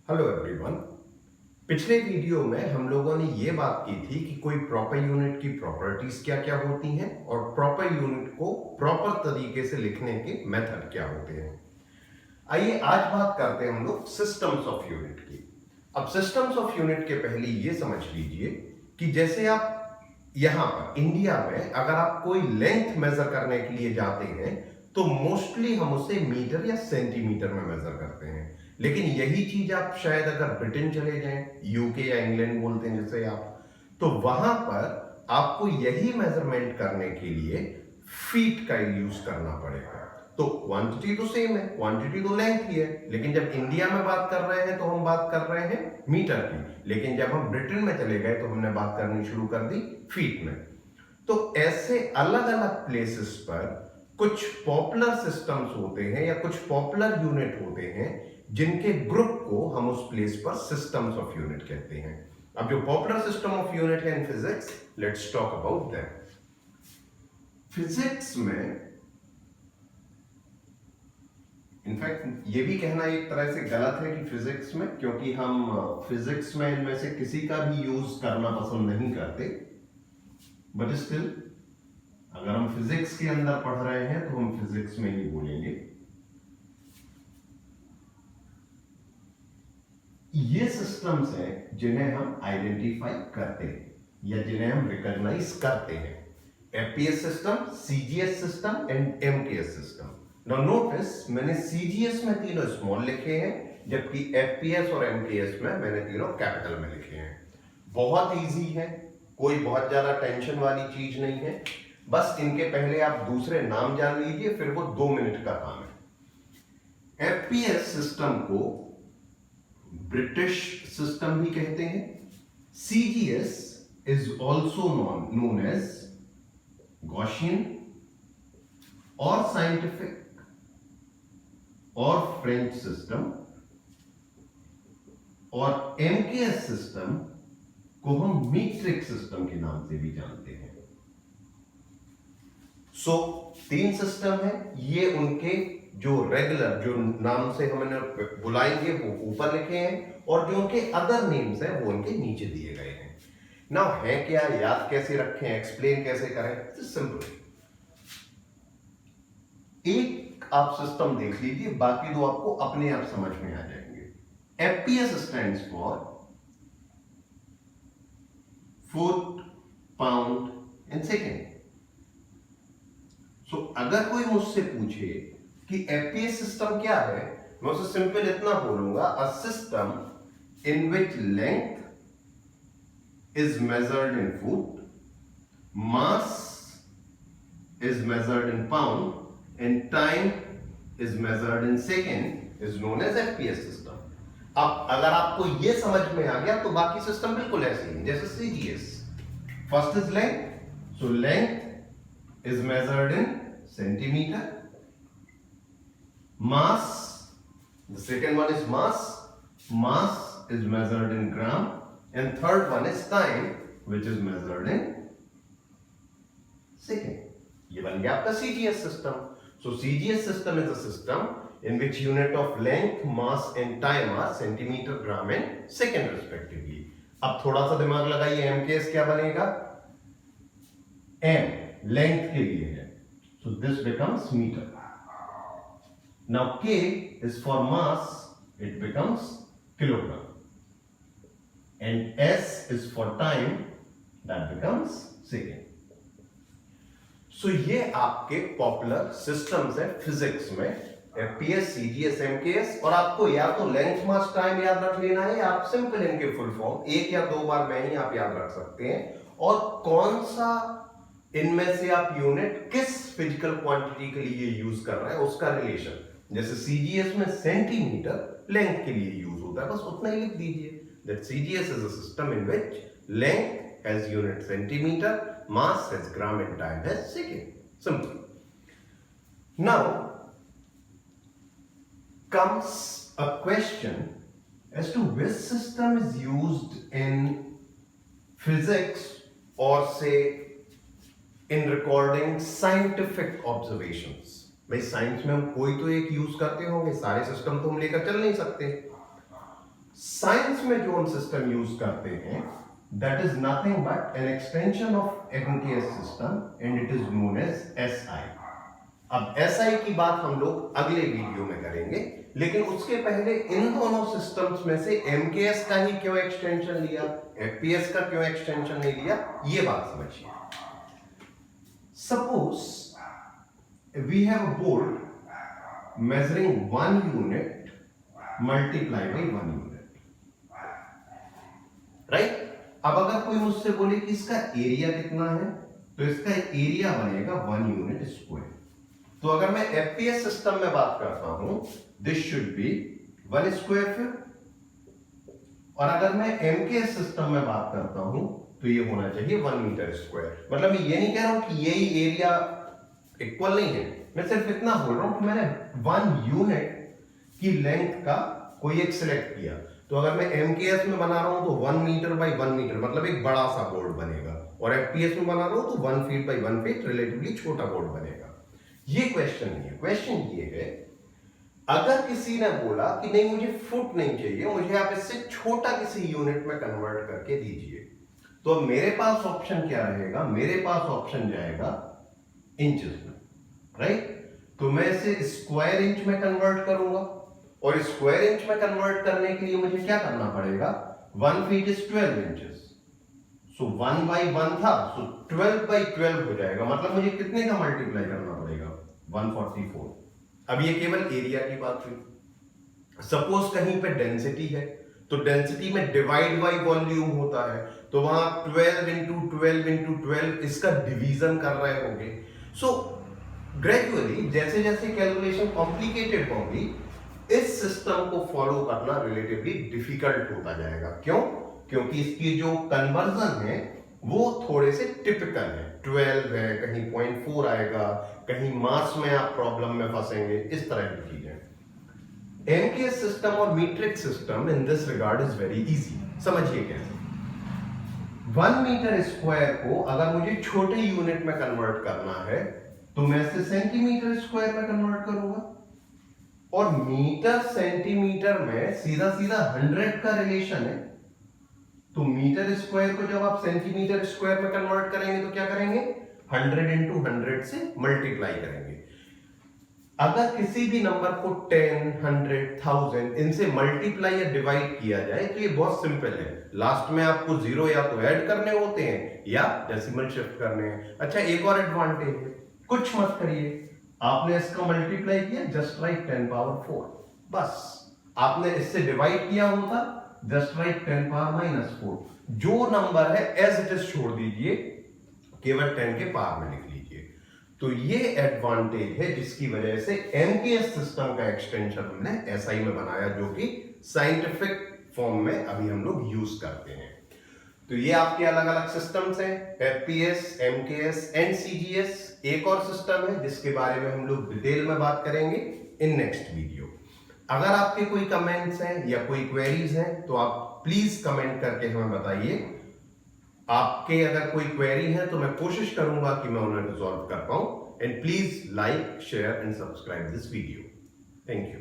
Hello everyone. पिछले video में हम लोगों ने ये बात की थी कि कोई प्रॉपर यूनिट की प्रॉपर्टीज क्या क्या होती हैं और प्रॉपर यूनिट को प्रॉपर तरीके से लिखने के मेथड क्या होते हैं। आइए आज बात करते हैं हम लोग सिस्टम्स ऑफ यूनिट की। अब सिस्टम्स ऑफ यूनिट के पहले ये समझ लीजिए कि जैसे आप यहां पर इंडिया में अगर आप कोई लेंथ मेजर करने के लिए जाते हैं तो मोस्टली हम उसे मीटर या सेंटीमीटर में मेजर करते हैं, लेकिन यही चीज आप शायद अगर ब्रिटेन चले जाएं, यूके या इंग्लैंड बोलते हैं जैसे आप, तो वहां पर आपको यही मेजरमेंट करने के लिए फीट का यूज करना पड़ेगा। तो क्वांटिटी तो सेम है, क्वांटिटी तो लेंथ ही है, लेकिन जब इंडिया में बात कर रहे हैं तो हम बात कर रहे हैं मीटर की, लेकिन जब हम ब्रिटेन में चले गए तो हमने बात करनी शुरू कर दी फीट में। तो ऐसे अलग अलग प्लेसेस पर कुछ पॉपुलर सिस्टम्स होते हैं या कुछ पॉपुलर यूनिट होते हैं जिनके ग्रुप को हम उस प्लेस पर सिस्टम्स ऑफ यूनिट कहते हैं। अब जो पॉपुलर सिस्टम ऑफ यूनिट है in physics, let's talk about that. Physics में इनफैक्ट ये भी कहना एक तरह से गलत है कि फिजिक्स में, क्योंकि हम फिजिक्स में इनमें से किसी का भी यूज करना पसंद नहीं करते, बट स्टिल अगर हम फिजिक्स के अंदर पढ़ रहे हैं तो हम फिजिक्स में ही बोलेंगे। ये सिस्टम्स हैं जिन्हें हम आइडेंटिफाई करते हैं या जिन्हें हम रिकॉग्नाइज करते हैं। FPS system, CGS system and MKS system. Now notice मैंने सीजीएस में तीनों स्मॉल लिखे हैं, जबकि एफपीएस और एमकेएस में मैंने तीनों कैपिटल में लिखे हैं। बहुत इजी है, कोई बहुत ज्यादा टेंशन वाली चीज नहीं है। बस इनके पहले आप दूसरे नाम जान लीजिए, फिर वो 2 मिनट का काम है। एफपीएस सिस्टम को ब्रिटिश सिस्टम भी कहते हैं। CGS is also known as Gaussian और साइंटिफिक और फ्रेंच सिस्टम, और एमकेएस सिस्टम को हम मीट्रिक सिस्टम के नाम से भी जानते हैं। सो 3 सिस्टम है, ये उनके जो रेगुलर जो नाम से हमने बुलाएंगे वो ऊपर लिखे हैं, और जो उनके अदर नेम्स हैं वो उनके नीचे दिए गए हैं। नाउ है क्या, याद कैसे रखें, एक्सप्लेन कैसे करें? सिंपल, एक आप सिस्टम देख लीजिए, बाकी 2 आपको अपने आप समझ में आ जाएंगे। FPS stands for foot, pound and second. So अगर कोई मुझसे पूछे कि एफपीएस सिस्टम क्या है, मैं उसे सिंपल इतना बोलूंगा, a system in which length is measured in foot, mass is measured in pound and time is measured in second is known as FPS system. अब अगर आपको यह समझ में आ गया तो बाकी सिस्टम बिल्कुल ऐसे ही जैसे CGS. First is length, so length is measured in centimeter. Mass, the second one is mass. Mass is measured in gram. And third one is time, which is measured in second. ये बन गया आपका CGS system. So CGS system is a system in which unit of length, mass and time are centimeter, gram and second respectively. अब थोड़ा सा दिमाग लगाइए, MKS क्या बनेगा? M लेंथ के लिए है, so this becomes meter. Now K is for mass, it becomes kilogram, and S is for time, that becomes second. So ये आपके पॉपुलर सिस्टम्स है फिजिक्स में, एफपीएस, सीजीएस, एमकेएस। और आपको या तो लेंथ, मास, टाइम याद रख लेना है, या आप सिंपल इनके फुल फॉर्म 1 या 2 बार में ही आप याद रख सकते हैं, और कौन सा इनमें से आप यूनिट किस फिजिकल क्वांटिटी के लिए यूज कर रहे हैं उसका रिलेशन। जैसे सीजीएस में सेंटीमीटर लेंथ के लिए यूज होता है, बस उतना ही लिख दीजिए, that CGS is a system in which length has unit centimetre, mass has gram and time has second. Simple. Now comes a question as to which system is used in physics or say in recording scientific observations। भाई science में हम कोई तो एक use करते होंगे, सारे system तो हम लेकर चल नहीं सकते। साइंस में जो हम सिस्टम यूज करते हैं that is nothing but an extension of MKS system and it is known as SI। अब SI की बात हम लोग अगले वीडियो में करेंगे, लेकिन उसके पहले इन दोनों सिस्टम्स में से MKS का ही क्यों एक्सटेंशन लिया, FPS का क्यों एक्सटेंशन नहीं लिया, ये बात समझिए। Suppose we have a board measuring 1 unit multiply by 1 unit, right. अब अगर कोई मुझसे बोले कि इसका एरिया कितना है, तो इसका एरिया बनेगा 1 यूनिट स्क्वायर। तो अगर मैं FPS सिस्टम में बात करता हूं, this should be 1 square feet, और अगर मैं MKS सिस्टम में बात करता हूं तो ये होना चाहिए 1 मीटर स्क्वायर। मतलब मैं ये नहीं कह रहा हूं कि यही एरिया इक्वल नहीं है, मैं सिर्फ इतना बोल रहा हूं कि मैंने 1 यूनिट की लेंथ का कोई एक सिलेक्ट किया। तो अगर मैं MKS में बना रहा हूं तो 1 मीटर बाई 1 मीटर मतलब एक बड़ा सा बोर्ड बनेगा, और FPS में बना रहा हूं तो 1 फीट बाई 1 फीट रिलेटिवली छोटा बोर्ड बनेगा। ये क्वेश्चन नहीं है। क्वेश्चन ये है, अगर किसी ने बोला कि नहीं मुझे फुट नहीं चाहिए, मुझे आप इससे छोटा किसी यूनिट में कन्वर्ट करके दीजिए, तो अब मेरे पास ऑप्शन क्या रहेगा, मेरे पास ऑप्शन जाएगा इंचेस में, राइट। तो मैं इसे स्क्वायर इंच में कन्वर्ट करूंगा, और स्क्वायर इंच में कन्वर्ट करने के लिए मुझे क्या करना पड़ेगा, 1 feet is 12 inches, so 1 by 1 था, सो 12 बाई 12 हो जाएगा। मतलब मुझे कितने का मल्टीप्लाई करना पड़ेगा, 144। अब ये केवल एरिया की बात हुई। सपोज कहीं पे डेंसिटी है, तो डेंसिटी में डिवाइड बाई वॉल्यूम होता है, तो वहां 12 इंटू 12 इंटू 12 इसका डिवीजन कर रहे होंगे। सो ग्रेजुअली जैसे जैसे कैलकुलेशन कॉम्प्लिकेटेड होगी, इस सिस्टम को फॉलो करना रिलेटिवली डिफिकल्ट होता जाएगा। क्यों? क्योंकि इसकी जो कन्वर्जन है वो थोड़े से टिपिकल है, 12 है, कहीं 0.4 आएगा, कहीं मास में आप प्रॉब्लम में फंसेंगे, इस तरह की चीजें। MKS सिस्टम और metric system in this regard is very easy. समझिए कैसे। 1 मीटर स्क्वायर को अगर मुझे छोटे यूनिट में कन्वर्ट करना है तो मैं इसे सेंटीमीटर स्क्वायर में कन्वर्ट करूंगा, और मीटर सेंटीमीटर में सीधा सीधा 100 का रिलेशन है। तो मीटर स्क्वायर को जब आप सेंटीमीटर स्क्वायर में कन्वर्ट करेंगे तो क्या करेंगे, 100 इंटू 100 से मल्टीप्लाई करेंगे। अगर किसी भी नंबर को 10, 100, 1000 इनसे मल्टीप्लाई या डिवाइड किया जाए तो ये बहुत सिंपल है। लास्ट में आपको जीरो या तो ऐड करने होते हैं या डेसिमल शिफ्ट करने हैं। अच्छा, एक और एडवांटेज है, कुछ मत करिए, आपने इसका मल्टीप्लाई किया, जस्ट राइट 10 पावर 4, बस। आपने इससे डिवाइड किया होता, जस्ट राइट 10 पावर माइनस 4। जो नंबर है एज इट इज छोड़ दीजिए, केवल 10 के पावर में लिख लीजिए। तो ये एडवांटेज है जिसकी वजह से MKS सिस्टम का एक्सटेंशन हमने SI में बनाया, जो कि साइंटिफिक फॉर्म में अभी हम लोग यूज करते हैं। तो ये आपके अलग अलग सिस्टम्स हैं, FPS, MKS एंड CGS। एक और सिस्टम है जिसके बारे में हम लोग डिटेल में बात करेंगे इन नेक्स्ट वीडियो। अगर आपके कोई कमेंट्स हैं या कोई क्वेरीज हैं तो आप प्लीज कमेंट करके हमें बताइए। आपके अगर कोई क्वेरी है तो मैं कोशिश करूंगा कि मैं उन्हें रिजॉल्व कर पाऊं। And please like, share and subscribe this video. Thank you.